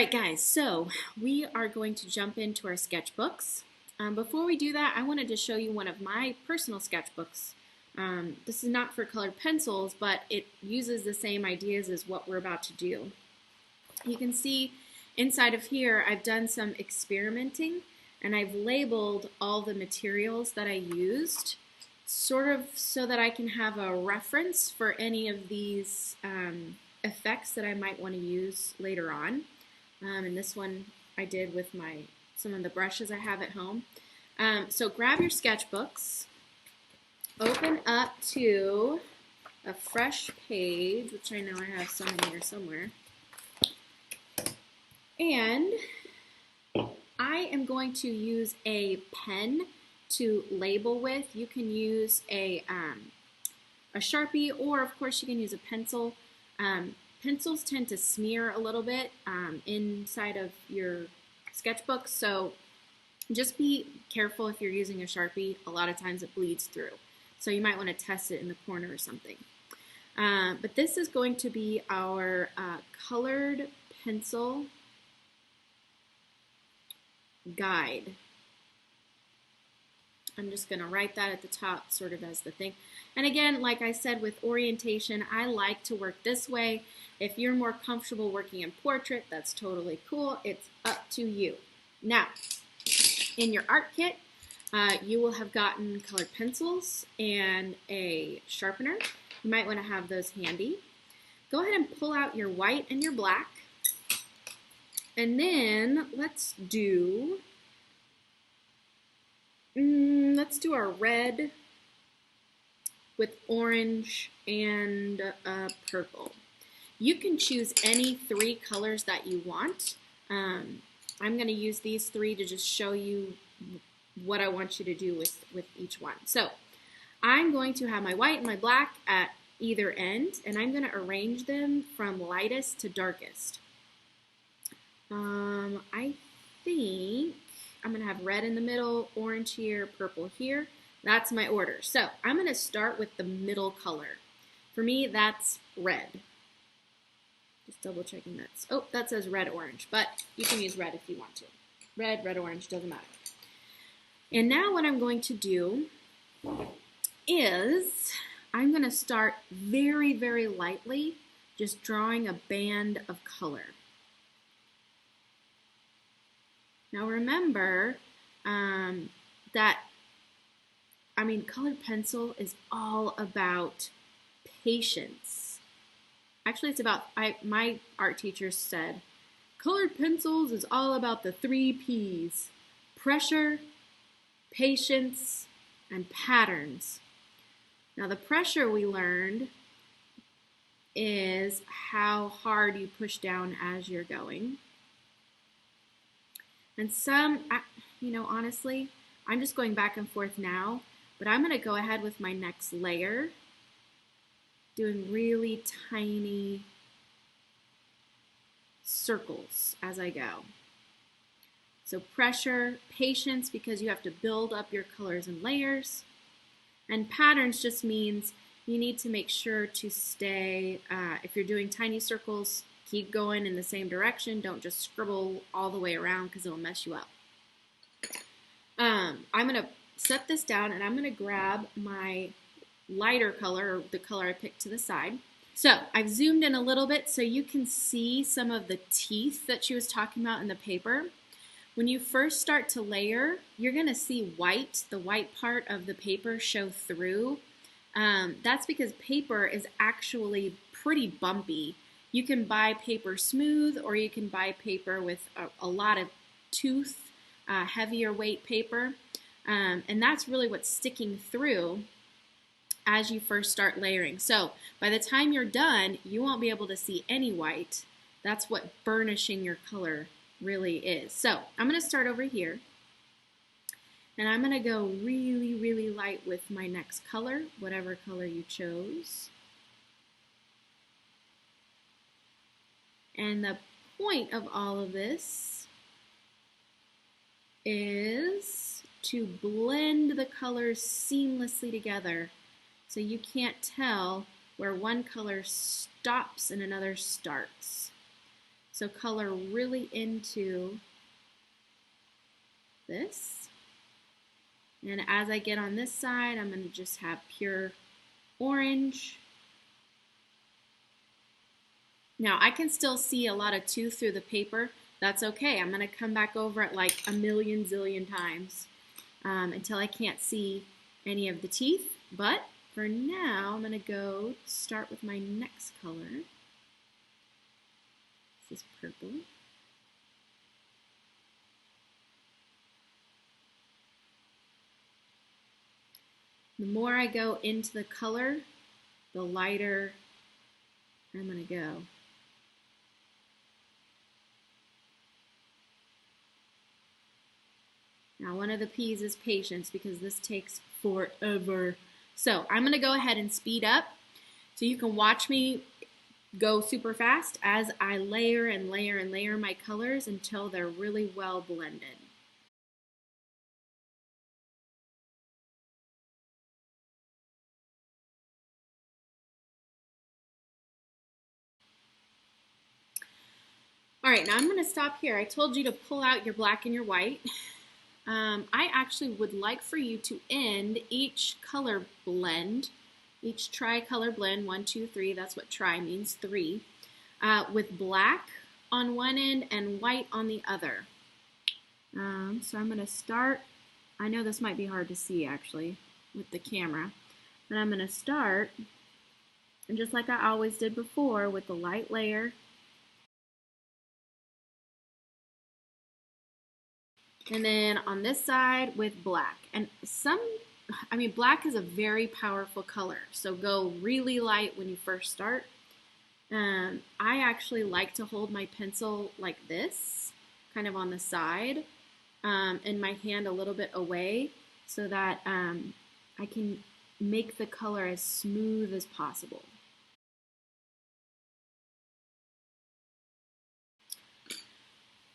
right, guys, so we are going to jump into our sketchbooks. Before we do that, I wanted to show you one of my personal sketchbooks. This is not for colored pencils, but it uses the same ideas as what we're about to do. You can see inside of here, I've done some experimenting, and I've labeled all the materials that I used, sort of so that I can have a reference for any of these effects that I might want to use later on. And this one I did with some of the brushes I have at home. So grab your sketchbooks, open up to a fresh page, which I know I have some in here somewhere. And I am going to use a pen to label with. You can use a Sharpie, or of course you can use a pencil. Pencils tend to smear a little bit inside of your sketchbook, so just be careful if you're using a Sharpie. A lot of times it bleeds through, so you might want to test it in the corner or something. But this is going to be our colored pencil guide. I'm just going to write that at the top sort of as the thing. And again, like I said, with orientation, I like to work this way. If you're more comfortable working in portrait, that's totally cool. It's up to you. Now, in your art kit, you will have gotten colored pencils and a sharpener. You might want to have those handy. Go ahead and pull out your white and your black. And then let's do our red with orange and purple. You can choose any 3 colors that you want. I'm going to use these 3 to just show you what I want you to do with each one. So I'm going to have my white and my black at either end, and I'm going to arrange them from lightest to darkest. I think I'm going to have red in the middle, orange here, purple here. That's my order. So I'm going to start with the middle color. For me, that's red. Just double checking that. Oh, that says red-orange, but you can use red if you want to. Red, red-orange, doesn't matter. And now what I'm going to do is I'm going to start very, very lightly, just drawing a band of color. Now remember that, colored pencil is all about patience. Actually, it's about, my art teacher said, colored pencils is all about the 3 P's: pressure, patience, and patterns. Now the pressure we learned is how hard you push down as you're going. And some, honestly, I'm just going back and forth now, but I'm going to go ahead with my next layer, doing really tiny circles as I go. So pressure, patience, because you have to build up your colors and layers. And patterns just means you need to make sure to stay, if you're doing tiny circles, keep going in the same direction. Don't just scribble all the way around because it'll mess you up. I'm going to set this down, and I'm going to grab my lighter color, or the color I picked to the side. So I've zoomed in a little bit so you can see some of the teeth that she was talking about in the paper. When you first start to layer, you're going to see white, the white part of the paper show through. That's because paper is actually pretty bumpy. You can buy paper smooth, or you can buy paper with a lot of tooth, heavier weight paper. And that's really what's sticking through as you first start layering. So by the time you're done, you won't be able to see any white. That's what burnishing your color really is. So I'm going to start over here. And I'm going to go really, really light with my next color, whatever color you chose. And the point of all of this is to blend the colors seamlessly together so you can't tell where one color stops and another starts. So color really into this. And as I get on this side, I'm going to just have pure orange. Now I can still see a lot of tooth through the paper. That's okay. I'm going to come back over it like a million zillion times until I can't see any of the teeth. But for now, I'm going to go start with my next color. This is purple. The more I go into the color, the lighter I'm going to go. Now, one of the P's is patience because this takes forever. So I'm going to go ahead and speed up so you can watch me go super fast as I layer and layer and layer my colors until they're really well blended. All right, now I'm going to stop here. I told you to pull out your black and your white. I actually would like for you to end each color blend, each tri-color blend, 1, 2, 3, that's what tri means, 3, with black on one end and white on the other. So I'm going to start, I know this might be hard to see actually with the camera, but I'm going to start, and just like I always did before, with the light layer. And then on this side with black. And black is a very powerful color. So go really light when you first start. I actually like to hold my pencil like this, kind of on the side, and my hand a little bit away so that I can make the color as smooth as possible.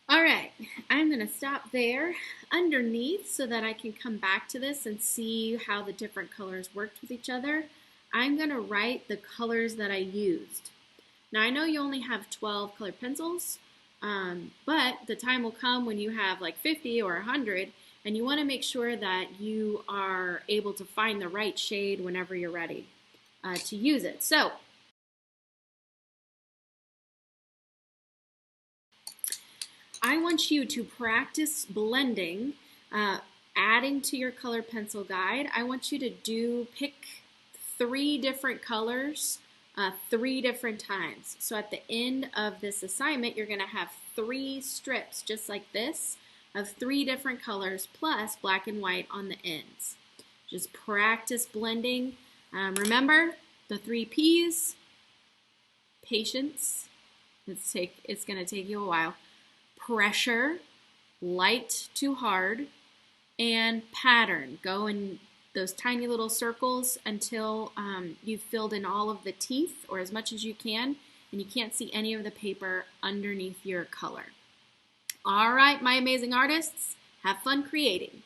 All right, I'm going to stop there underneath so that I can come back to this and see how the different colors worked with each other. I'm going to write the colors that I used. Now I know you only have 12 colored pencils, but the time will come when you have like 50 or 100, and you want to make sure that you are able to find the right shade whenever you're ready to use it. So I want you to practice blending, adding to your color pencil guide. I want you to pick 3 different colors 3 different times. So at the end of this assignment, you're going to have 3 strips just like this of 3 different colors plus black and white on the ends. Just practice blending. Remember the 3 P's: patience. It's going to take you a while. Pressure, light to hard, and pattern. Go in those tiny little circles until you've filled in all of the teeth, or as much as you can, and you can't see any of the paper underneath your color. All right, my amazing artists, have fun creating.